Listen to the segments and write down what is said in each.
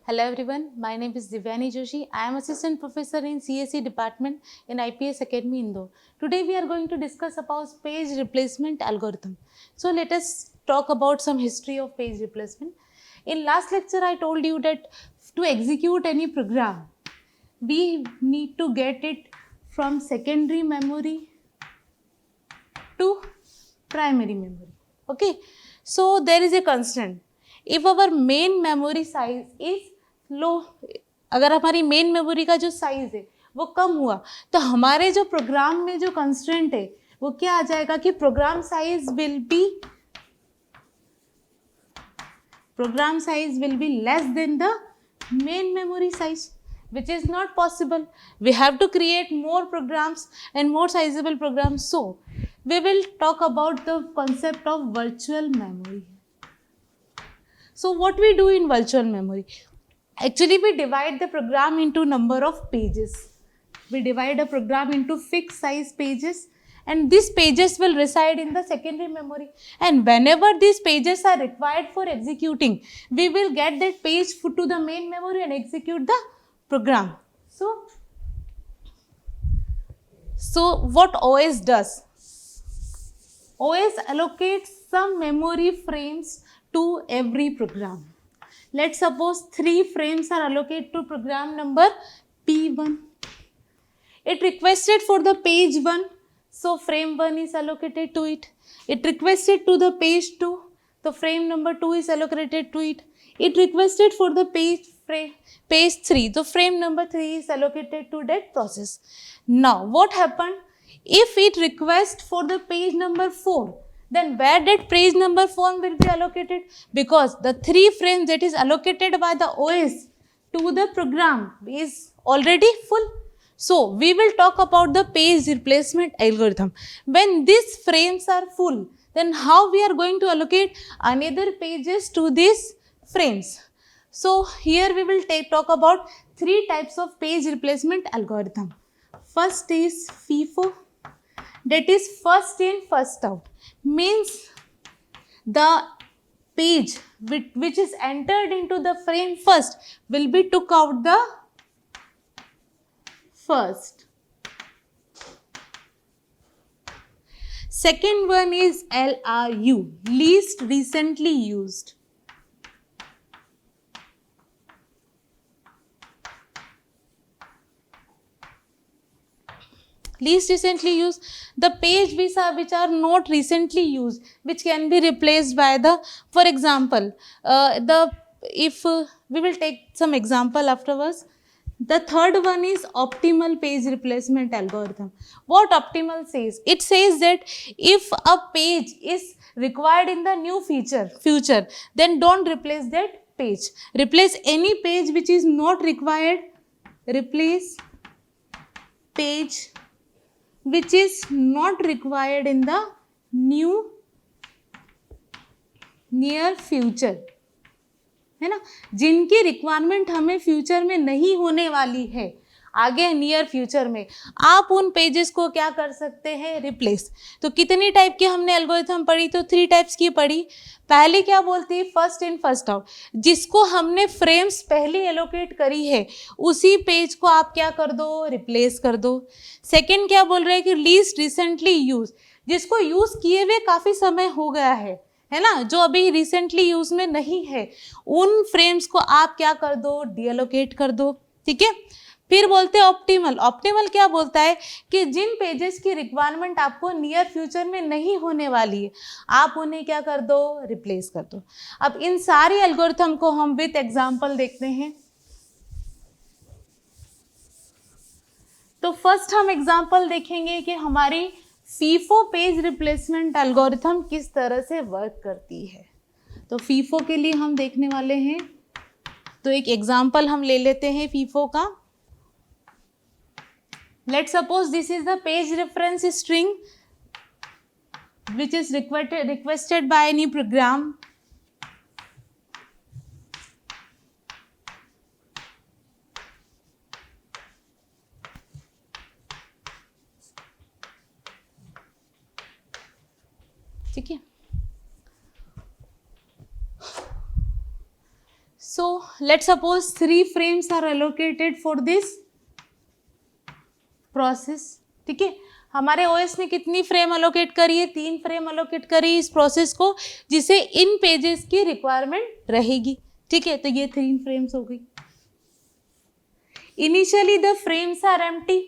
Hello everyone, my name is Divyani Joshi. I am Assistant Professor in CSE Department in IPS Academy Indore. Today we are going to discuss about page replacement algorithm. So let us talk about some history of page replacement. In last lecture I told you that to execute any program, we need to get it from secondary memory to primary memory. Okay, so there is a constraint. If our main memory size is लो, अगर हमारी main memory का जो size है वो कम हुआ तो हमारे जो प्रोग्राम में जो कंस्ट्रेंट है वो क्या आ जाएगा कि program size will be less than the main memory size, which is not possible. We have to create more programs and more sizable programs. So we will talk about the concept of virtual memory. So what we do in virtual memory? Actually, we divide the program into number of pages. We divide a program into fixed size pages, and these pages will reside in the secondary memory. And whenever these pages are required for executing, we will get that page to the main memory and execute the program. So what OS does? OS allocates some memory frames to every program. Let's suppose 3 frames are allocated to program number P1. It requested for the page 1, so frame 1 is allocated to it. It requested to the page 2, so frame number 2 is allocated to it. It requested for the page 3, so frame number 3 is allocated to that process. Now what happened? If it requests for the page number 4, then where that page number 4 will be allocated? Because the 3 frames that is allocated by the OS to the program is already full. So we will talk about the page replacement algorithm. When these frames are full, then how we are going to allocate another pages to these frames? So here we will talk about 3 types of page replacement algorithm. First is FIFO, that is first in first out, means the page which is entered into the frame first will be took out the first. Second one is LRU, least recently used. Least recently used, the page which are not recently used, which can be replaced by the, for example, we will take some example afterwards. The third one is optimal page replacement algorithm. What optimal says? It says that if a page is required in the new future, then don't replace that page. Replace any page which is not required. Replace page which is not required in the near future, है ना, जिनकी requirement हमें future में नहीं होने वाली है, आगे नियर फ्यूचर में, आप उन पेजेस को क्या कर सकते हैं? रिप्लेस. तो कितनी टाइप की हमने एल्गोरिथम पढ़ी? तो 3 टाइप्स की पढ़ी. पहले क्या बोलती है? फर्स्ट इन फर्स्ट आउट, जिसको हमने फ्रेम्स पहले एलोकेट करी है उसी पेज को आप क्या कर दो? रिप्लेस कर दो. सेकेंड क्या बोल रहे हैं कि लीस्ट रिसेंटली यूज, जिसको यूज किए हुए काफी समय हो गया है ना, जो अभी रिसेंटली यूज में नहीं है, उन फ्रेम्स को आप क्या कर दो? डीएलोकेट कर दो. ठीक है. फिर बोलते हैं ऑप्टिमल. ऑप्टिमल क्या बोलता है कि जिन पेजेस की रिक्वायरमेंट आपको नियर फ्यूचर में नहीं होने वाली है, आप उन्हें क्या कर दो? रिप्लेस कर दो. अब इन सारी एल्गोरिथम को हम विथ एग्जांपल देखते हैं. तो फर्स्ट हम एग्जांपल देखेंगे कि हमारी फीफो पेज रिप्लेसमेंट एल्गोरिथम किस तरह से वर्क करती है. तो फीफो के लिए हम देखने वाले हैं, तो एक एग्जांपल हम ले लेते हैं फीफो का. Let's suppose this is the page reference string which is requested by any program. ठीक है. So let's suppose 3 frames are allocated for this process. ठीक है, हमारे ओएस ने कितनी फ्रेम अलोकेट करी है? 3 फ्रेम अलोकेट करी है इस प्रोसेस को, जिसे इन पेजेस की रिक्वायरमेंट रहेगी. ठीक है, तो ये 3 फ्रेम्स हो गई. Initially the frames are empty,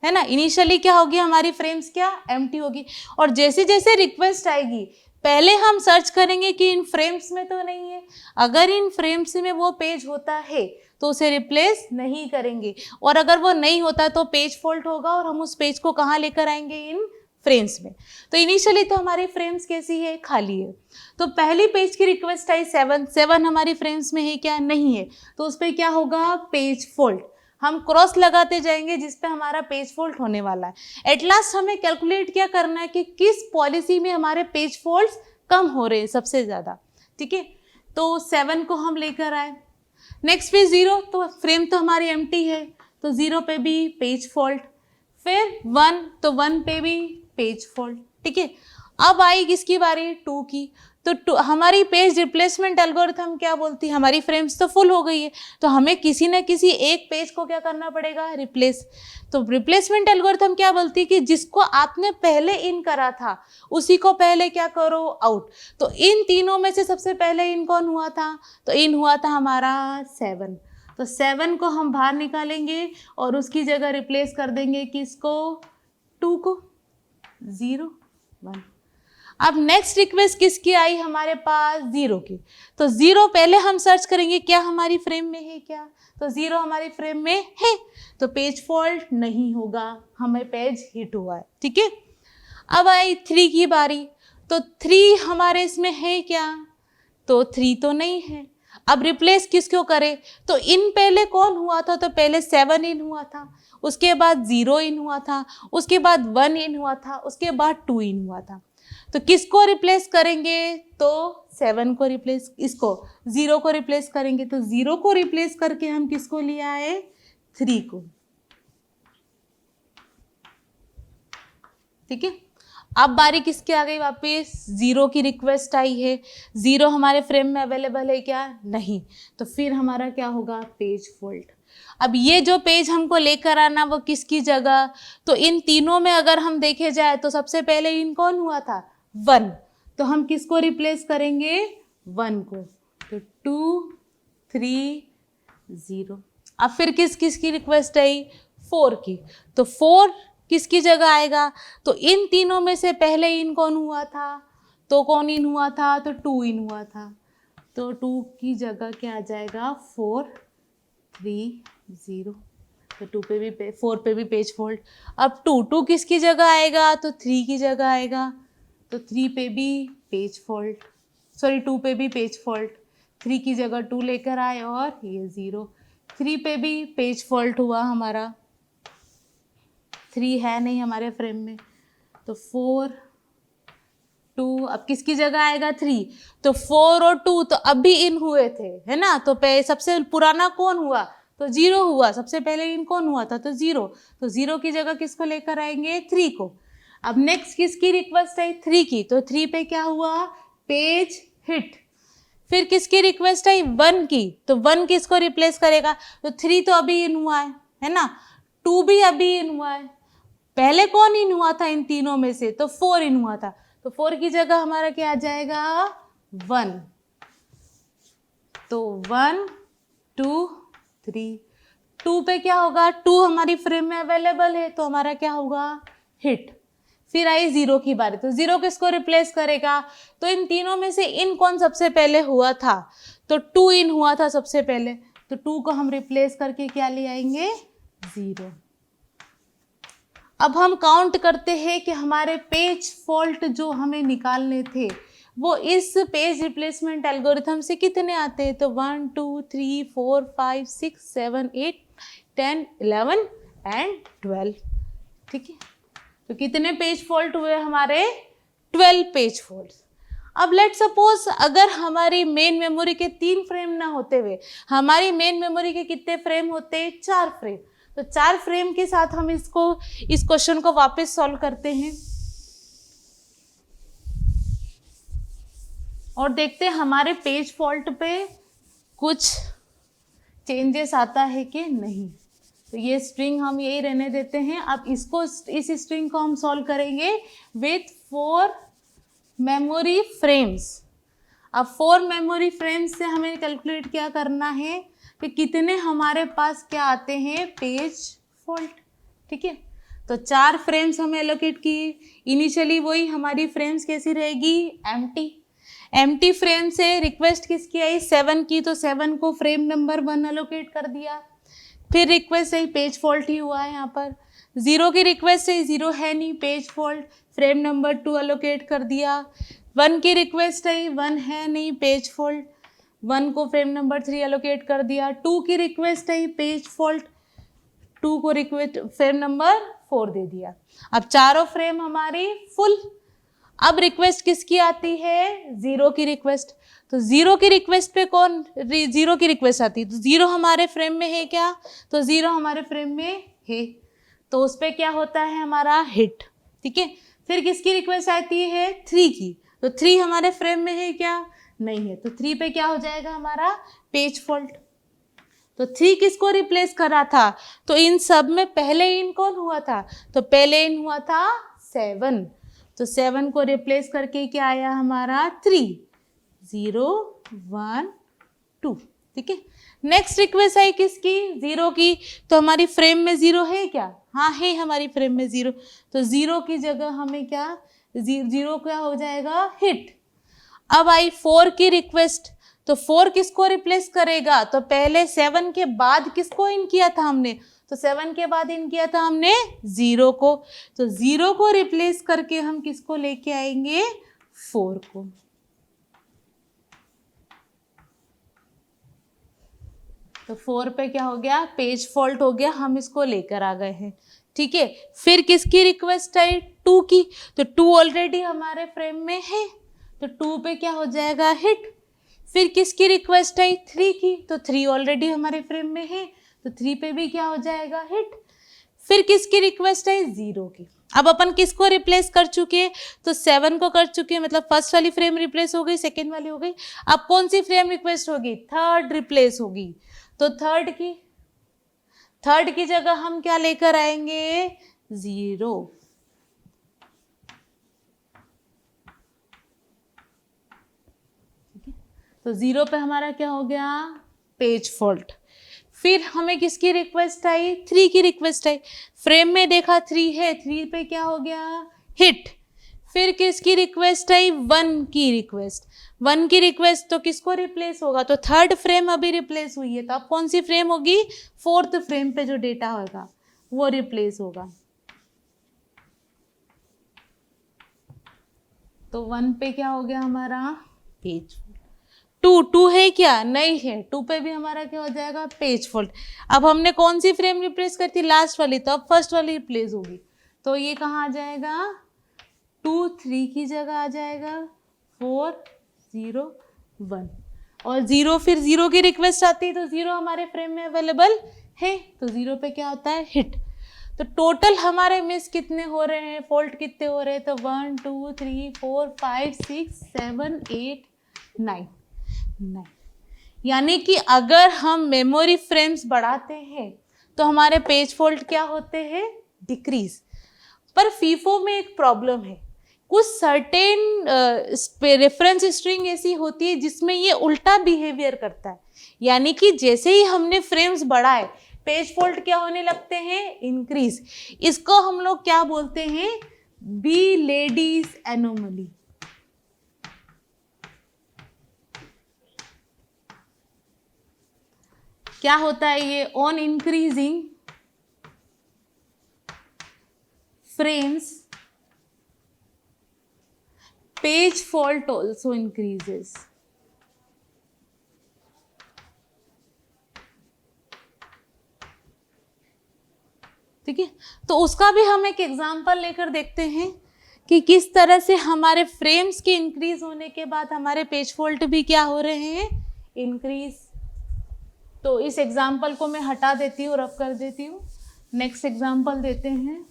है ना. इनिशियली क्या होगी हमारी फ्रेम्स? क्या एम्प्टी होगी. और जैसे जैसे रिक्वेस्ट आएगी पहले हम सर्च करेंगे कि इन फ्रेम्स में तो नहीं है. अगर इन फ्रेम्स में वो पेज होता है तो उसे रिप्लेस नहीं करेंगे, और अगर वो नहीं होता तो पेज फॉल्ट होगा और हम उस पेज को कहाँ लेकर आएंगे? इन फ्रेम्स में. तो इनिशियली तो हमारी फ्रेम्स कैसी है? खाली है. तो पहली पेज की रिक्वेस्ट आई 7 हमारी फ्रेम्स में है क्या? नहीं है. तो उस पर क्या होगा? Page fault. हम क्रॉस लगाते जाएंगे जिस पे हमारा पेज फॉल्ट होने वाला है. एट लास्ट हमें कैलकुलेट क्या करना है कि किस पॉलिसी में हमारे पेज फॉल्ट्स कम हो रहे हैं सबसे ज़्यादा. ठीक है, तो 7 को हम लेकर आए. नेक्स्ट पे 0, तो फ्रेम तो हमारी एम्प्टी है, तो 0 पे भी पेज फॉल्ट. फिर 1, तो 1 पे भी पेज फॉल्ट. ठीक है, अब आई किसकी बारी? 2 की. तो हमारी पेज रिप्लेसमेंट एल्गोरिथम क्या बोलती है? हमारी फ्रेम्स तो फुल हो गई है, तो हमें किसी न किसी एक पेज को क्या करना पड़ेगा? रिप्लेस. तो रिप्लेसमेंट एल्गोरिथम क्या बोलती है कि जिसको आपने पहले इन करा था उसी को पहले क्या करो? आउट. तो इन तीनों में से सबसे पहले इन कौन हुआ था? तो इन हुआ था हमारा 7. तो 7 को हम बाहर निकालेंगे और उसकी जगह रिप्लेस कर देंगे किसको? 2 को. 0 1. अब नेक्स्ट रिक्वेस्ट किसकी आई हमारे पास? 0 की. तो 0 पहले हम सर्च करेंगे क्या हमारी फ्रेम में है क्या? तो 0 हमारी फ्रेम में है, तो पेज फॉल्ट नहीं होगा, हमें पेज हिट हुआ है. ठीक है, अब आई 3 की बारी. तो 3 हमारे इसमें है क्या? तो 3 तो नहीं है. अब रिप्लेस किसको करे? तो इन पहले कौन हुआ था? तो पहले 7 इन हुआ था, उसके बाद 0 इन हुआ था, उसके बाद 1 इन हुआ था, उसके बाद 2 इन हुआ था. तो किसको रिप्लेस करेंगे? तो 7 को रिप्लेस, इसको 0 को रिप्लेस करेंगे. तो 0 को रिप्लेस करके हम किसको ले आए? 3 को. ठीक है, अब बारी किसकी आ गई वापस? 0 की रिक्वेस्ट आई है. 0 हमारे फ्रेम में अवेलेबल है क्या? नहीं. तो फिर हमारा क्या होगा? Page fault. अब ये जो पेज हमको लेकर आना वो किसकी जगह? तो इन तीनों में अगर हम देखे जाए तो सबसे पहले इन कौन हुआ था? 1. तो हम किसको रिप्लेस करेंगे? 1 को. तो 2 3 0. अब फिर किसकी रिक्वेस्ट आई? 4 की. तो 4 किसकी जगह आएगा? तो इन तीनों में से पहले इन कौन हुआ था? तो कौन इन हुआ था? तो 2 इन हुआ था. तो 2 की जगह क्या आ जाएगा? 4 3 0. तो 2 पे भी 4 पे भी पेज फॉल्ट. अब 2 किसकी जगह आएगा? तो 3 की जगह आएगा. तो 3 पे भी पेज फॉल्ट, सॉरी 2 पे भी पेज फॉल्ट. 3 की जगह 2 लेकर आए और ये 0. 3 पे भी पेज फॉल्ट हुआ हमारा, 3 है नहीं हमारे फ्रेम में. तो 4 2, अब किसकी जगह आएगा? 3. तो 4 और 2 तो अभी इन हुए थे, है ना. तो सबसे पुराना कौन हुआ? तो 0 हुआ. सबसे पहले इन कौन हुआ था? तो 0. तो 0 की जगह किसको लेकर आएंगे? 3 को. अब नेक्स्ट किसकी रिक्वेस्ट आई? 3 की. तो 3 पे क्या हुआ? Page hit. फिर किसकी रिक्वेस्ट आई? 1 की. तो 1 किसको रिप्लेस करेगा? तो 3 तो अभी इन हुआ है ना. 2 भी अभी इन हुआ है. पहले कौन इन हुआ था इन तीनों में से? तो 4 इन हुआ था. तो 4 की जगह हमारा क्या आ जाएगा? 1. तो 1 2 3. 2 पे क्या होगा? 2 हमारी फ्रेम में अवेलेबल है, तो हमारा क्या होगा? हिट. फिर आई 0 की बारी. तो 0 किसको रिप्लेस करेगा? तो इन तीनों में से इन कौन सबसे पहले हुआ था? तो 2 इन हुआ था सबसे पहले. तो 2 को हम रिप्लेस करके क्या ले आएंगे? 0. अब हम काउंट करते हैं कि हमारे पेज फॉल्ट जो हमें निकालने थे वो इस पेज रिप्लेसमेंट एल्गोरिथम से कितने आते हैं? तो 1 2 3 4 5 6 7 8 10 11 एंड 12. ठीक है, तो कितने पेज फॉल्ट हुए हमारे? 12 पेज फॉल्ट. अब लेट सपोज अगर हमारी मेन मेमोरी के 3 फ्रेम ना होते हुए हमारी मेन मेमोरी के कितने फ्रेम होते? 4 फ्रेम. तो 4 फ्रेम के साथ हम इस क्वेश्चन को वापस सॉल्व करते हैं और देखते हैं हमारे पेज फॉल्ट पे कुछ चेंजेस आता है कि नहीं। तो ये स्ट्रिंग हम यही रहने देते हैं। अब इसको, इस स्ट्रिंग को हम सॉल्व करेंगे विथ 4 मेमोरी फ्रेम्स। अब 4 मेमोरी फ्रेम्स से हमें कैलकुलेट क्या करना है कि कितने हमारे पास क्या आते हैं, पेज फॉल्ट। ठीक है, तो 4 फ्रेम्स हमें एलोकेट किए। इनिशियली वही हमारी फ्रेम्स कैसी रहेगी, एम्प्टी फ्रेम से रिक्वेस्ट किसकी आई, 7 की, तो 7 को फ्रेम नंबर 1 एलोकेट कर दिया। फिर रिक्वेस्ट आई, पेज फॉल्ट ही हुआ है यहाँ पर। 0 की रिक्वेस्ट आई, 0 है नहीं, page fault, frame number 2 allocate कर दिया। 1 की रिक्वेस्ट आई, 1 है नहीं, पेज फॉल्ट, 1 को फ्रेम नंबर 3 एलोकेट कर दिया। 2 की रिक्वेस्ट आई, पेज फॉल्ट, 2 को रिक्वेस्ट फ्रेम नंबर 4 दे दिया। अब चारों फ्रेम हमारी फुल। अब रिक्वेस्ट किसकी आती है, 0 की रिक्वेस्ट। तो 0 की रिक्वेस्ट पे कौन, 0 की रिक्वेस्ट आती है, तो 0 हमारे फ्रेम में है क्या, तो 0 हमारे फ्रेम में है, तो उस पर क्या होता है हमारा हिट। ठीक है, फिर किसकी रिक्वेस्ट आती है, 3 की, तो 3 हमारे फ्रेम में है क्या, नहीं है, तो 3 पे क्या हो जाएगा हमारा, पेज फॉल्ट। तो 3 किसको रिप्लेस करा था, तो इन सब में पहले इन कौन हुआ था, तो पहले इन हुआ था 7, तो 7 को रिप्लेस करके क्या आया हमारा, 3, 0, 1, 2। ठीक है, नेक्स्ट रिक्वेस्ट आई किसकी, 0 की, तो हमारी फ्रेम में 0 है क्या, हाँ है हमारी फ्रेम में 0, तो 0 की जगह हमें क्या, 0 क्या हो जाएगा, हिट। अब आई 4 की रिक्वेस्ट, तो 4 किसको रिप्लेस करेगा, तो पहले 7 के बाद किसको इन किया था हमने, तो 7 के बाद इन किया था हमने 0 को, तो 0 को रिप्लेस करके हम किसको लेके आएंगे, 4 को। तो 4 पे क्या हो गया, पेज फॉल्ट हो गया, हम इसको लेकर आ गए हैं। ठीक है, फिर किसकी रिक्वेस्ट आई, 2 की, तो 2 ऑलरेडी हमारे फ्रेम में है, तो 2 पे क्या हो जाएगा, हिट। फिर किसकी रिक्वेस्ट आई, 3 की, तो 3 ऑलरेडी हमारे फ्रेम में है, तो 3 पे भी क्या हो जाएगा, हिट। फिर किसकी रिक्वेस्ट आई, 0 की। अब अपन किसको रिप्लेस कर चुके हैं, तो 7 को कर चुके हैं, मतलब फर्स्ट वाली फ्रेम रिप्लेस हो गई, सेकेंड वाली हो गई। अब कौन सी फ्रेम रिक्वेस्ट होगी, थर्ड रिप्लेस होगी, तो थर्ड की जगह हम क्या लेकर आएंगे, 0। तो 0 पे हमारा क्या हो गया, पेज फॉल्ट। फिर हमें किसकी रिक्वेस्ट आई, 3 की रिक्वेस्ट आई, फ्रेम में देखा 3 है, 3 पे क्या हो गया, हिट। फिर किसकी रिक्वेस्ट आई, 1 की रिक्वेस्ट, 1 की रिक्वेस्ट, तो किसको रिप्लेस होगा, तो थर्ड फ्रेम अभी रिप्लेस हुई है, तो अब कौन सी फ्रेम होगी, 4th फ्रेम पे जो डेटा होगा वो रिप्लेस होगा। तो 1 पे क्या हो गया हमारा, पेज। 2 है क्या, नहीं है, 2 पे भी हमारा क्या हो जाएगा, पेज फॉल्ट। अब हमने कौन सी फ्रेम रिप्लेस करती, लास्ट वाली, तो अब फर्स्ट वाली रिप्लेस होगी, तो ये कहाँ आ जाएगा, 2, 3 की जगह आ जाएगा, 4, 0, 1, और 0, फिर 0 की रिक्वेस्ट आती है, तो 0 हमारे फ्रेम में अवेलेबल है, तो 0 पे क्या होता है, हिट। तो टोटल हमारे मिस कितने हो रहे हैं, फॉल्ट कितने हो रहे हैं, तो 1, 2, 3, 4, 5, 6, 7, 8, 9। यानी कि अगर हम मेमोरी फ्रेम्स बढ़ाते हैं तो हमारे पेज फॉल्ट क्या होते हैं, डिक्रीज। पर फीफो में एक प्रॉब्लम है, कुछ सर्टेन रेफरेंस स्ट्रिंग ऐसी होती है जिसमें ये उल्टा बिहेवियर करता है, यानी कि जैसे ही हमने फ्रेम्स बढ़ाए पेज फॉल्ट क्या होने लगते हैं, इंक्रीज। इसको हम लोग क्या बोलते हैं, बी लेडीज एनोमली। क्या होता है ये, on increasing frames page fault also increases. ठीक है, तो उसका भी हम एक एग्जांपल लेकर देखते हैं कि किस तरह से हमारे फ्रेम्स के इंक्रीज होने के बाद हमारे पेज फॉल्ट भी क्या हो रहे हैं, इंक्रीज। तो इस एग्जांपल को मैं हटा देती हूँ, रब कर देती हूँ, नेक्स्ट एग्जांपल देते हैं।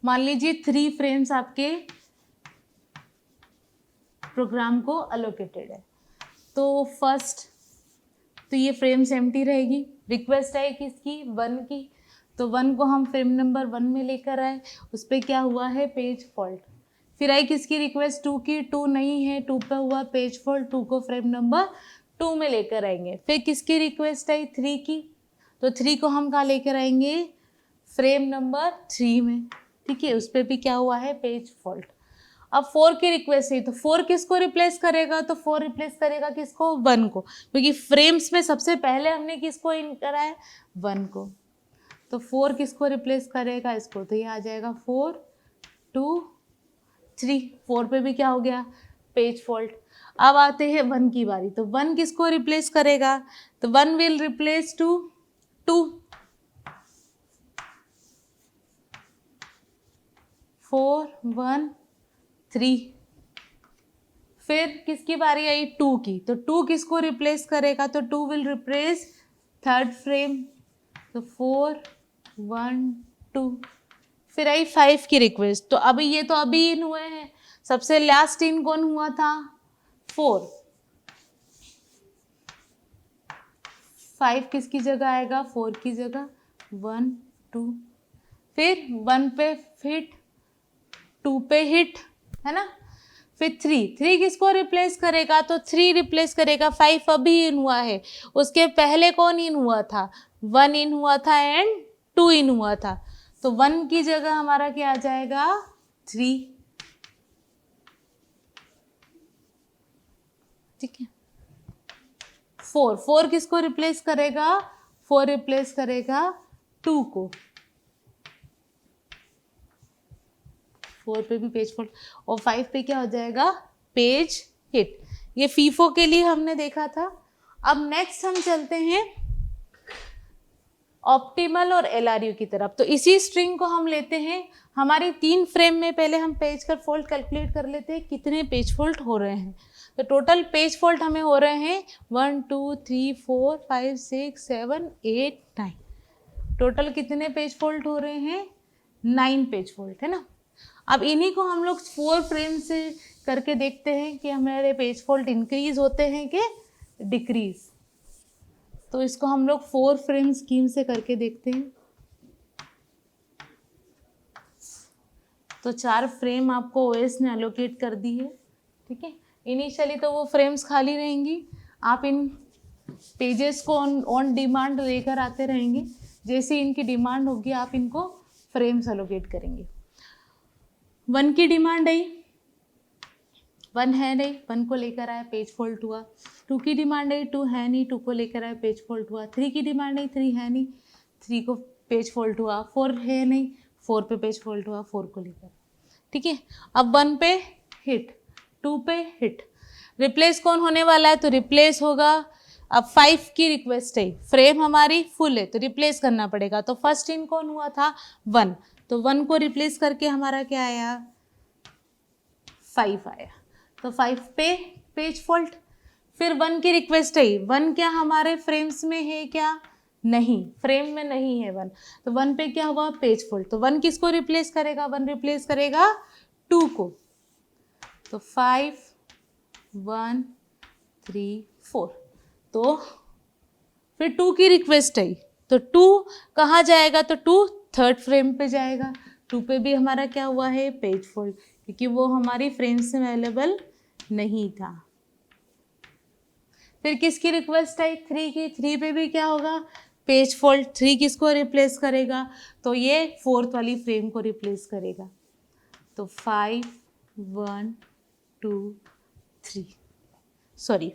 मान लीजिए 3 फ्रेम्स आपके प्रोग्राम को अलोकेटेड है। तो फर्स्ट तो ये फ्रेम्स एम्प्टी रहेगी, रिक्वेस्ट है किसकी 1 की, तो 1 को हम फ्रेम नंबर 1 में लेकर आए, उस पर क्या हुआ है पेज फॉल्ट। फिर आई किसकी रिक्वेस्ट 2 की, 2 नहीं है, 2 पे हुआ पेज फॉल्ट, 2 को फ्रेम नंबर 2 में लेकर आएंगे। फिर किसकी रिक्वेस्ट आई 3 की, तो 3 को हम कहाँ लेकर आएंगे फ्रेम नंबर 3 में, ठीक है, उस पर भी क्या हुआ है पेज फॉल्ट। अब 4 की रिक्वेस्ट है, तो 4 किसको रिप्लेस करेगा, तो 4 रिप्लेस करेगा किसको 1 को, क्योंकि फ्रेम्स में सबसे पहले हमने किसको इन करा है 1 को। तो 4 किसको रिप्लेस करेगा इसको, तो ये आ जाएगा 4 2 3, 4 पे भी क्या हो गया पेज फॉल्ट। अब आते हैं 1 की बारी, तो 1 किसको रिप्लेस करेगा, तो 1 विल रिप्लेस 2 4 1 3। फिर किसकी बारी आई 2 की, तो 2 किसको रिप्लेस करेगा, तो 2 विल रिप्लेस थर्ड फ्रेम, तो 4 1 2। फिर आई 5 की रिक्वेस्ट, तो अभी ये तो अभी इन हुए हैं, सबसे लास्ट इन कौन हुआ था 4, 5 किसकी जगह आएगा 4 की जगह 1 2। फिर 1 पे हिट, 2 पे हिट, है ना। फिर 3 किसको रिप्लेस करेगा, तो 3 रिप्लेस करेगा, 5 अभी इन हुआ है, उसके पहले कौन इन हुआ था 1 इन हुआ था एंड 2 इन हुआ था, तो 1 की जगह हमारा क्या आ जाएगा 3, ठीक है। 4 किसको रिप्लेस करेगा, 4 रिप्लेस करेगा 2 को, 4 पे भी पेज फॉल्ट, और 5 पे क्या हो जाएगा पेज हिट। ये फीफो के लिए हमने देखा था। अब नेक्स्ट हम चलते हैं ऑप्टिमल और एलआरयू की तरफ। तो इसी स्ट्रिंग को हम लेते हैं, हमारी 3 फ्रेम में पहले हम पेज का फॉल्ट कैलकुलेट कर लेते हैं कितने पेज फॉल्ट हो रहे हैं। तो टोटल पेज फॉल्ट हमें हो रहे हैं 1 2 3 4 5 6 7 8 9, टोटल कितने पेज फॉल्ट हो रहे हैं 9 पेज फॉल्ट, है ना। अब इन्हीं को हम लोग 4 फ्रेम से करके देखते हैं कि हमारे पेज फॉल्ट इंक्रीज होते हैं कि डिक्रीज। तो इसको हम लोग 4 फ्रेम स्कीम से करके देखते हैं। तो 4 फ्रेम आपको ओएस ने एलोकेट कर दी है, ठीक है। इनिशियली तो वो फ्रेम्स खाली रहेंगी, आप इन पेजेस को ऑन डिमांड लेकर आते रहेंगे, जैसे इनकी डिमांड होगी आप इनको फ्रेम्स एलोकेट करेंगे। 1 की डिमांड आई, 1 है नहीं, 1 को लेकर आया पेज फॉल्ट हुआ। 2 की डिमांड आई, 2 है नहीं, 2 को लेकर आया पेज फॉल्ट हुआ। 3 की डिमांड आई, 3 है नहीं, 3 को पेज फॉल्ट हुआ। 4 है नहीं, 4 पे पेज फॉल्ट हुआ, 4 को लेकर, ठीक है। अब 1 पे हिट, 2 पे हिट, रिप्लेस कौन होने वाला है, तो रिप्लेस होगा। अब 5 की रिक्वेस्ट है, फ्रेम हमारी फुल है तो रिप्लेस करना पड़ेगा, तो फर्स्ट इन कौन हुआ था 1, तो 1 को रिप्लेस करके हमारा क्या आया 5 आया, तो 5 पे पेज फॉल्ट। फिर 1 की रिक्वेस्ट आई, 1 क्या हमारे फ्रेम्स में है क्या, नहीं, फ्रेम में नहीं है 1, तो 1 पे क्या हुआ पेज फॉल्ट। तो 1 किसको रिप्लेस करेगा, 1 रिप्लेस करेगा 2 को, तो 5 1 3 4। तो फिर 2 की रिक्वेस्ट आई, तो 2 कहाँ जाएगा, तो 2 थर्ड फ्रेम पे जाएगा। 2 पे भी हमारा क्या हुआ है पेज फॉल्ट, क्योंकि वो हमारी फ्रेम्स में अवेलेबल नहीं था। फिर किसकी रिक्वेस्ट आई 3 की, 3 पे भी क्या होगा पेज फॉल्ट। 3 किसको रिप्लेस करेगा, तो ये 4th वाली फ्रेम को रिप्लेस करेगा, तो 5 1 2 3, सॉरी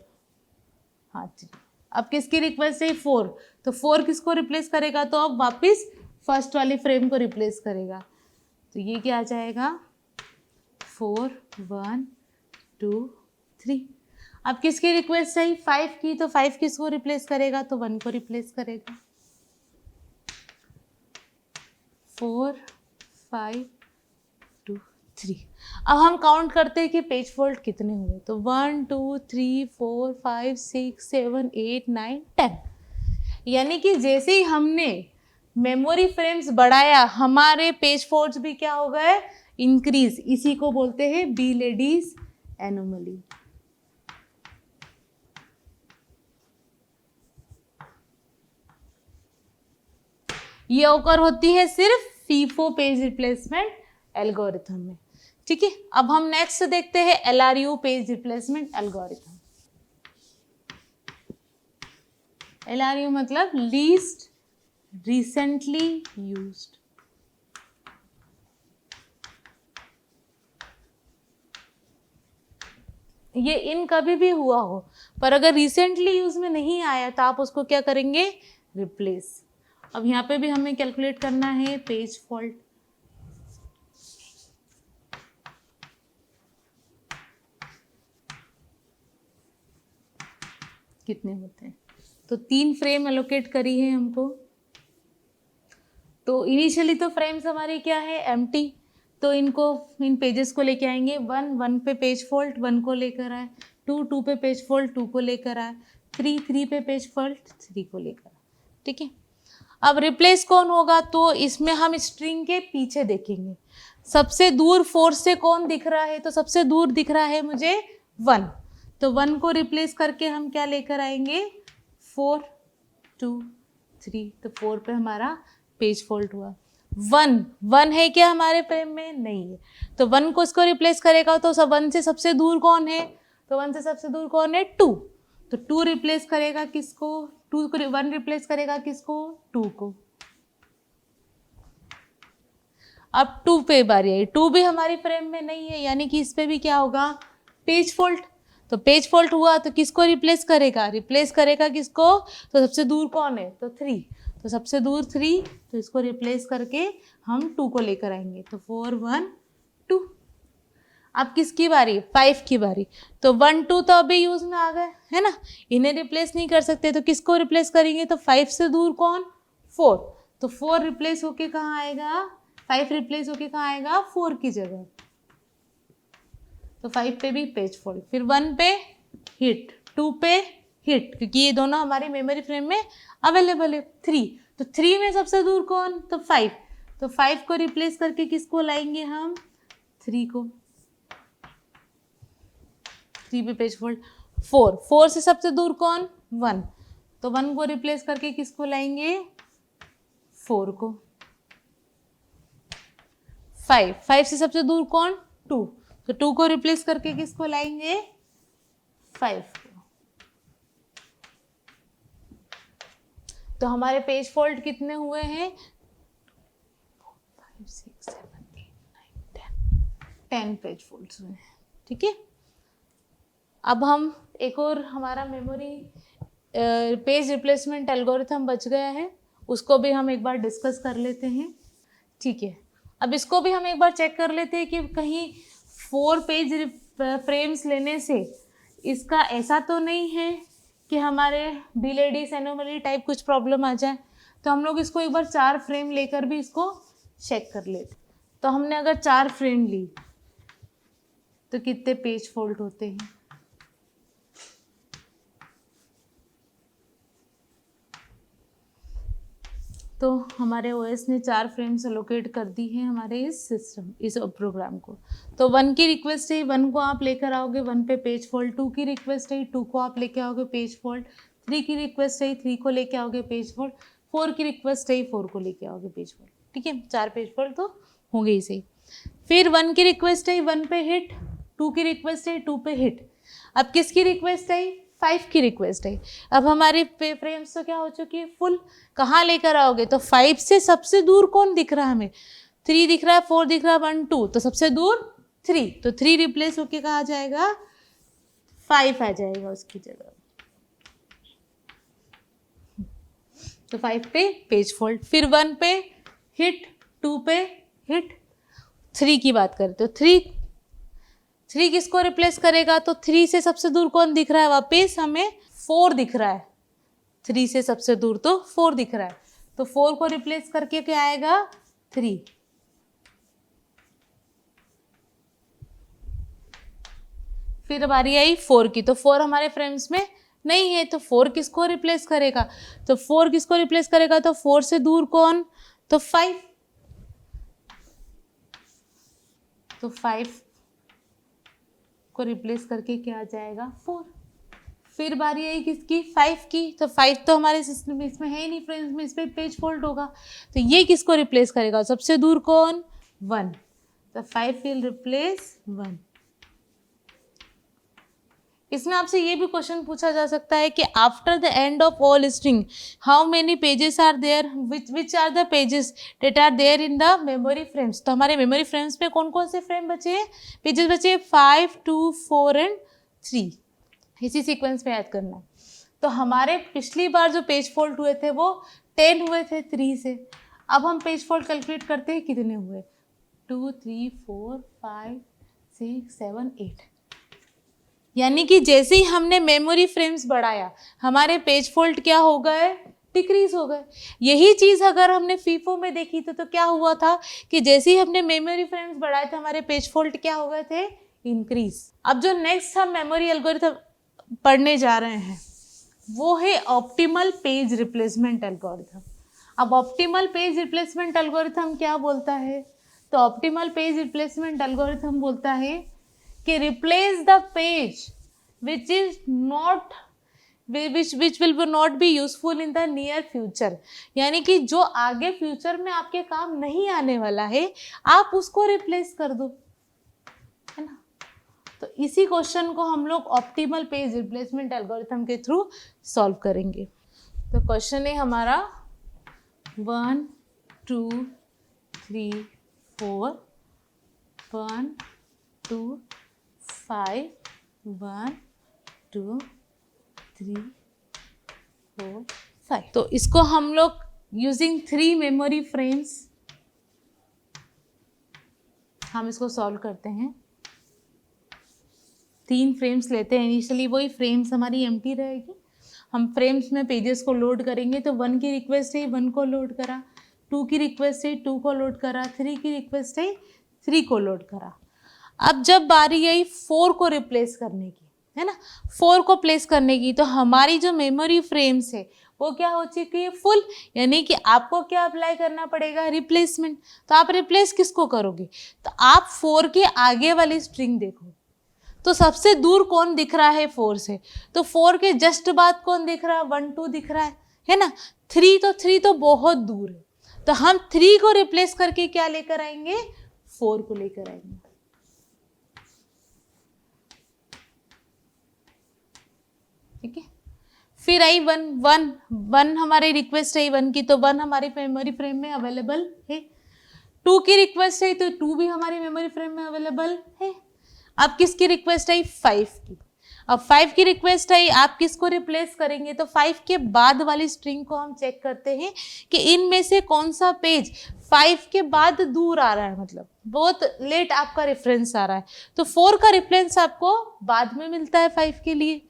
हाँ 3। अब किसकी रिक्वेस्ट है 4, तो 4 किसको रिप्लेस करेगा, तो अब वापस फर्स्ट वाली फ्रेम को रिप्लेस करेगा, तो ये क्या आ जाएगा 4 1 2 3। अब किसकी रिक्वेस्ट है 5 की, तो 5 किसको रिप्लेस करेगा, तो 1 को रिप्लेस करेगा, 4 5 2 3। अब हम काउंट करते हैं कि पेज फॉल्ट कितने हुए, तो 1 2 3 4 5 6 7 8 9 10, यानी कि जैसे ही हमने मेमोरी फ्रेम्स बढ़ाया, हमारे पेज फॉल्ट्स भी क्या हो गए, इंक्रीज। इसी को बोलते हैं बीलेडीज एनोमली। ये ओकर होती है सिर्फ फीफो पेज रिप्लेसमेंट एल्गोरिथम में। ठीक है, अब हम नेक्स्ट देखते हैं LRU page replacement algorithm. LRU मतलब लीस्ट रिसेंटली यूज्ड। ये इन कभी भी हुआ हो, पर अगर रिसेंटली यूज में नहीं आया तो आप उसको क्या करेंगे, रिप्लेस। अब यहाँ पे भी हमें कैलकुलेट करना है पेज फॉल्ट। कितने होते हैं, तो 3 फ्रेम एलोकेट करी है हमको। तो इनिशियली तो फ्रेम्स हमारी क्या है, एम्प्टी, तो इनको, इन पेजेस को लेके आएंगे। 1 पे पेज फॉल्ट 1 को लेकर आए, 2 पे पेज फॉल्ट 2 को लेकर आए, 3 पे पेज फॉल्ट 3 को लेकर आए। ठीक है, अब रिप्लेस कौन होगा, तो इसमें हम स्ट्रिंग के पीछे देखेंगे। सबसे दूर 4 से कौन दिख रहा है, तो सबसे दूर दिख रहा है मुझे 1, तो 1 को रिप्लेस करके हम क्या लेकर आएंगे, 4 2 3, तो 4 पे हमारा पेज फॉल्ट हुआ। 1 है क्या हमारे फ्रेम में, नहीं है, तो 1 को इसको रिप्लेस करेगा, तो 1 से सबसे दूर कौन है, तो 1 से सबसे दूर कौन है, 2, तो 2 रिप्लेस करेगा किसको, 2 को 1 रिप्लेस करेगा किसको, 2 को। अब 2 पे बारी आई, 2 भी हमारी फ्रेम में नहीं है, यानी कि इस पे भी क्या होगा, पेज फॉल्ट। तो पेज फॉल्ट हुआ तो किसको रिप्लेस करेगा, रिप्लेस करेगा किसको, तो सबसे दूर कौन है, तो 3, तो सबसे दूर 3, तो इसको रिप्लेस करके हम 2 को लेकर आएंगे, तो 4 1 2। अब किसकी बारी, 5 की बारी, तो 1 2 तो अभी यूज में आ गए है ना, इन्हें रिप्लेस नहीं कर सकते, तो किसको रिप्लेस करेंगे, तो 5 से दूर कौन, 4, तो 4 रिप्लेस होके कहाँ आएगा, 5 रिप्लेस होके कहाँ आएगा, 4 की जगह, तो 5 पे भी पेज फॉल्ट। फिर 1 पे हिट, 2 पे हिट, क्योंकि ये दोनों हमारी मेमोरी फ्रेम में अवेलेबल है। 3, तो 3 में सबसे दूर कौन, तो 5, तो 5 को रिप्लेस करके किसको लाएंगे हम, 3 को, 3 पे पेज फॉल्ट। 4 से सबसे दूर कौन, 1, तो 1 को रिप्लेस करके किसको लाएंगे, 4 को। 5 से सबसे दूर कौन, 2, तो 2 को रिप्लेस करके किसको लाएंगे, 5 को। तो हमारे पेज फॉल्ट कितने हुए हैं, 5 6 7 8 9 10 पेज फॉल्ट हुए हैं। ठीक है, अब हम एक और हमारा मेमोरी पेज रिप्लेसमेंट एल्गोरिथम बच गया है, उसको भी हम एक बार डिस्कस कर लेते हैं। ठीक है, अब इसको भी हम एक बार चेक कर लेते हैं कि कहीं 4 पेज फ्रेम्स लेने से इसका ऐसा तो नहीं है कि हमारे बीलेडीज एनोमली टाइप कुछ प्रॉब्लम आ जाए, तो हम लोग इसको एक बार 4 फ्रेम लेकर भी इसको चेक कर लेते। तो हमने अगर 4 फ्रेम ली तो कितने पेज फॉल्ट होते हैं, तो हमारे ओएस ने 4 फ्रेम्स एलोकेट कर दी है हमारे इस सिस्टम, इस प्रोग्राम को। तो 1 की रिक्वेस्ट है, 1 को आप लेकर आओगे, 1 पे पेज फॉल्ट। 2 की रिक्वेस्ट है, 2 को आप लेकर आओगे, पेज फॉल्ट। 3 की रिक्वेस्ट है, 3 को लेकर आओगे, पेज फॉल्ट। 4 की रिक्वेस्ट है, 4 को लेकर आओगे, पेज फॉल्ट। ठीक है, 4 पेज फॉल्ट तो होंगे ही सही। फिर 1 की रिक्वेस्ट है, 1 पे हिट। 2 की रिक्वेस्ट है, 2 पे हिट। अब किसकी रिक्वेस्ट है, 5 की रिक्वेस्ट है। अब हमारी फ्रेम्स तो क्या हो चुकी है, फुल। कहाँ लेकर आओगे, तो 5 से सबसे दूर कौन दिख रहा है हमें, 3 दिख रहा है, 4 दिख रहा है, 1 2, तो सबसे दूर 3, तो 3 रिप्लेस होके कहाँ आ जाएगा, 5 आ जाएगा उसकी जगह, तो 5 पे पेज फॉल्ट। फिर 1 पे हिट, 2 पे हिट। 3 की बात करें तो 3 किसको रिप्लेस करेगा, तो 3 से सबसे दूर कौन दिख रहा है, वापस हमें 4 दिख रहा है। 3 से सबसे दूर तो 4 दिख रहा है, तो 4 को रिप्लेस करके क्या आएगा, 3। फिर बारी आई 4 की, तो 4 हमारे फ्रेम्स में नहीं है, तो 4 किसको रिप्लेस करेगा? तो 4 किसको रिप्लेस करेगा? तो 4 से दूर कौन? तो 5। तो 5 को रिप्लेस करके क्या आ जाएगा? 4। फिर बारी आई किसकी? 5 की। तो 5 तो हमारे सिस्टम में इसमें है ही नहीं फ्रेंड्स, में इस पे पेज फॉल्ट होगा, तो ये किसको रिप्लेस करेगा? सबसे दूर कौन? 1। तो 5 विल रिप्लेस 1। इसमें आपसे ये भी क्वेश्चन पूछा जा सकता है कि after the end of all string how many pages are there, which are the pages that are there in the memory frames. तो हमारे मेमोरी फ्रेम्स में कौन कौन से फ्रेम बचे हैं, पेजेस बचे? 5, 2, 4 एंड 3। इसी सीक्वेंस में याद करना है। तो हमारे पिछली बार जो पेज फॉल्ट हुए थे वो 10 हुए थे 3 से। अब हम पेज फॉल्ट कैलकुलेट करते हैं, कितने हुए? 2, 3, 4, 5, 6, 7, 8। यानी कि जैसे ही हमने मेमोरी फ्रेम्स बढ़ाया, हमारे पेज फॉल्ट क्या हो गए? डिक्रीज हो गए। यही चीज़ अगर हमने फीफो में देखी तो क्या हुआ था कि जैसे ही हमने मेमोरी फ्रेम्स बढ़ाए थे, हमारे पेज फॉल्ट क्या हो गए थे? इंक्रीज। अब जो नेक्स्ट हम मेमोरी एल्गोरिथम पढ़ने जा रहे हैं वो है ऑप्टिमल पेज रिप्लेसमेंट एल्गोरिथम। अब ऑप्टिमल पेज रिप्लेसमेंट एल्गोरिथम क्या बोलता है? तो ऑप्टिमल पेज रिप्लेसमेंट एल्गोरिथम बोलता है कि replace the page which is not which will not be useful in the near future. यानी कि जो आगे फ्यूचर में आपके काम नहीं आने वाला है, आप उसको रिप्लेस कर दो, है ना। तो इसी क्वेश्चन को हम लोग ऑप्टिमल पेज रिप्लेसमेंट एल्गोरिथम के थ्रू सॉल्व करेंगे। तो क्वेश्चन है हमारा 1, 2, 3, 4, 1, 2, 5, 1, 2, 3, 4, 5। तो इसको हम लोग यूजिंग 3 मेमोरी फ्रेम्स हम इसको सॉल्व करते हैं। 3 फ्रेम्स लेते हैं इनिशियली, वही फ्रेम्स हमारी एम्प्टी रहेगी। हम फ्रेम्स में पेजेस को लोड करेंगे। तो 1 की रिक्वेस्ट है 1 को लोड करा, 2 की रिक्वेस्ट है 2 को लोड करा, 3 की रिक्वेस्ट है 3 को लोड करा। अब जब बारी आई 4 को रिप्लेस करने की, है ना, 4 को प्लेस करने की, तो हमारी जो मेमोरी फ्रेम्स है वो क्या हो चुकी है? फुल। यानी कि आपको क्या अप्लाई करना पड़ेगा? रिप्लेसमेंट। तो आप रिप्लेस किसको करोगे? तो आप 4 के आगे वाली स्ट्रिंग देखो, तो सबसे दूर कौन दिख रहा है 4 से? तो 4 के जस्ट बाद कौन दिख रहा है? 1, 2 दिख रहा है ना। 3 तो बहुत दूर है, तो हम 3 को रिप्लेस करके क्या लेकर आएंगे? 4 को लेकर आएंगे। ठीक है। फिर आई 1 हमारी रिक्वेस्ट है 1 की, तो 1 हमारी मेमोरी फ्रेम में अवेलेबल है। 2 की रिक्वेस्ट है तो 2 भी हमारी मेमोरी फ्रेम में अवेलेबल है। अब किसकी रिक्वेस्ट आई? 5 की। अब 5 की रिक्वेस्ट आई, आप किसको रिप्लेस करेंगे? तो 5 के बाद वाली स्ट्रिंग को हम चेक करते हैं कि इनमें से कौन सा पेज 5 के बाद दूर आ रहा है, मतलब बहुत लेट आपका रेफरेंस आ रहा है। तो 4 का रेफरेंस आपको बाद में मिलता है 5 के लिए।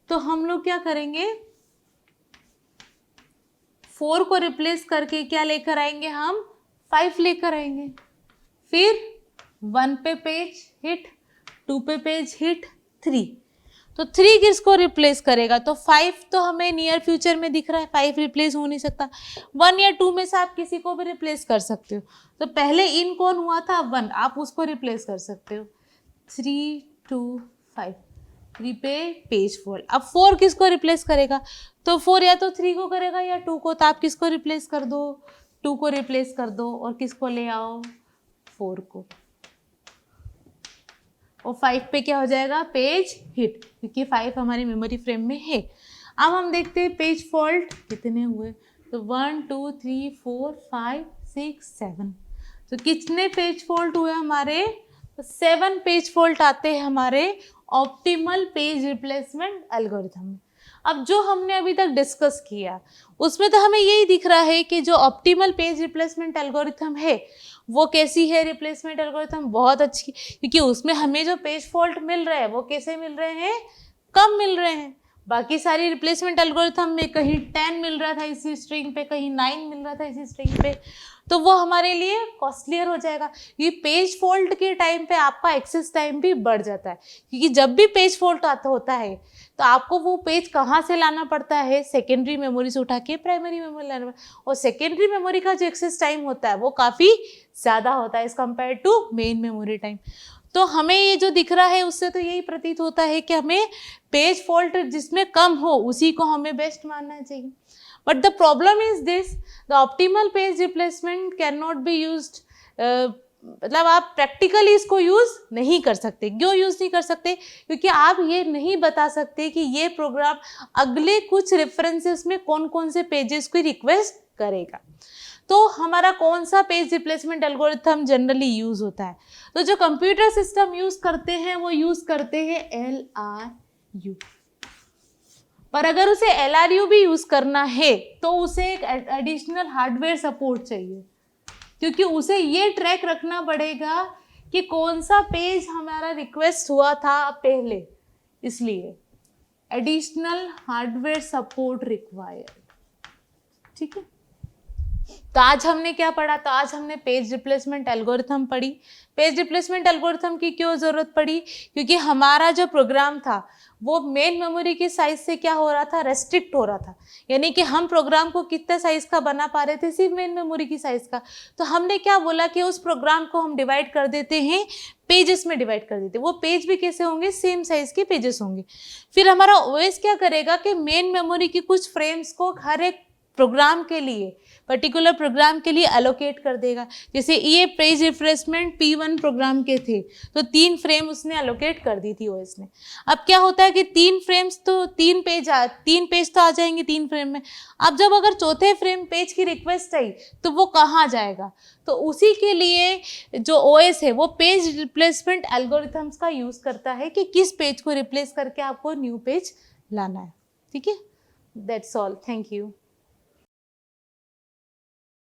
तो हम लोग क्या करेंगे? 4 को रिप्लेस करके क्या लेकर आएंगे? हम 5 लेकर आएंगे। फिर 1 पे पेज हिट, 2 पे पेज हिट, 3। तो 3 किसको रिप्लेस करेगा? तो 5 तो हमें नियर फ्यूचर में दिख रहा है, 5 रिप्लेस हो नहीं सकता। 1 या 2 में से आप किसी को भी रिप्लेस कर सकते हो। तो पहले इन कौन हुआ था? 1, आप उसको रिप्लेस कर सकते हो। 3, 2, 5, 3 पे पेज फॉल्ट। अब 4 किसको रिप्लेस करेगा? तो 4 या तो 3 को करेगा या 2 को, तो आप किसको रिप्लेस कर दो? 2 को रिप्लेस कर दो और किसको ले आओ? 4 को। और 5 पे क्या हो जाएगा? पेज हिट, क्योंकि 5 हमारी मेमोरी फ्रेम में है। अब हम देखते हैं पेज फॉल्ट कितने हुए। तो 1, 2, 3, 4, 5, 6, 7। तो कितने पेज फॉल्ट हुए हमारे? तो 7 पेज फॉल्ट आते हैं हमारे ऑप्टिमल पेज रिप्लेसमेंट एल्गोरिथम में। अब जो हमने अभी तक डिस्कस किया उसमें तो हमें यही दिख रहा है कि जो ऑप्टिमल पेज रिप्लेसमेंट एल्गोरिथम है वो कैसी है? रिप्लेसमेंट एल्गोरिथम बहुत अच्छी, क्योंकि उसमें हमें जो पेज फॉल्ट मिल रहे हैं वो कैसे मिल रहे हैं? कम मिल रहे हैं। बाकी सारी रिप्लेसमेंट एल्गोरिथम में कहीं 10 मिल रहा था इसी स्ट्रिंग पे, कहीं 9 मिल रहा था इसी स्ट्रिंग पे। तो वो हमारे लिए कॉस्टलियर हो जाएगा। ये पेज फॉल्ट के टाइम पे आपका एक्सेस टाइम भी बढ़ जाता है, क्योंकि जब भी पेज फॉल्ट आता होता है तो आपको वो पेज कहाँ से लाना पड़ता है, सेकेंडरी मेमोरी से उठा के प्राइमरी मेमोरी लाना पड़ता है, और सेकेंडरी मेमोरी का जो एक्सेस टाइम होता है वो काफ़ी ज़्यादा होता है as compare to main memory time. तो हमें ये जो दिख रहा है उससे तो यही प्रतीत होता है कि हमें पेज फॉल्ट जिसमें कम हो उसी को हमें बेस्ट मानना चाहिए। But the problem is this, the optimal page replacement can not be used, मतलब आप प्रैक्टिकली इसको यूज़ नहीं कर सकते। क्यों यूज़ नहीं कर सकते? क्योंकि आप ये नहीं बता सकते कि ये प्रोग्राम अगले कुछ रेफरेंसेस में कौन कौन से पेजेस की रिक्वेस्ट करेगा। तो हमारा कौन सा page replacement algorithm generally use होता है? तो जो कंप्यूटर सिस्टम यूज़ करते हैं वो यूज़ करते हैं LRU। पर अगर उसे LRU भी यूज़ करना है तो उसे एक एडिशनल हार्डवेयर सपोर्ट चाहिए, क्योंकि उसे ये ट्रैक रखना पड़ेगा कि कौन सा पेज हमारा रिक्वेस्ट हुआ था पहले, इसलिए एडिशनल हार्डवेयर सपोर्ट रिक्वायर्ड। ठीक है, तो आज हमने क्या पढ़ा? तो आज हमने पेज रिप्लेसमेंट एल्गोरिथम पढ़ी। पेज रिप्लेसमेंट एल्गोरिथम की क्यों ज़रूरत पड़ी? क्योंकि हमारा जो प्रोग्राम था वो मेन मेमोरी के साइज से क्या हो रहा था, रेस्ट्रिक्ट हो रहा था। यानी कि हम प्रोग्राम को कितने साइज का बना पा रहे थे, सिर्फ मेन मेमोरी की साइज का। तो हमने क्या बोला कि उस प्रोग्राम को हम डिवाइड कर देते हैं, पेजेस में डिवाइड कर देते हैं। वो पेज भी कैसे होंगे, सेम साइज के पेजेस होंगे। फिर हमारा ओएस क्या करेगा कि मेन मेमोरी की कुछ फ्रेम्स को हर एक प्रोग्राम के लिए, पर्टिकुलर प्रोग्राम के लिए एलोकेट कर देगा। जैसे ये पेज रिफ्रेशमेंट P1 प्रोग्राम के थे तो 3 फ्रेम उसने एलोकेट कर दी थी ओएस ने। अब क्या होता है कि 3 फ्रेम्स तो 3 पेज तो आ जाएंगे 3 फ्रेम में। अब जब अगर चौथे फ्रेम पेज की रिक्वेस्ट आई तो वो कहाँ जाएगा? तो उसी के लिए जो ओएस है वो पेज रिप्लेसमेंट एल्गोरिथम्स का यूज़ करता है कि किस पेज को रिप्लेस करके आपको न्यू पेज लाना है। ठीक है, दैट्स ऑल, थैंक यू।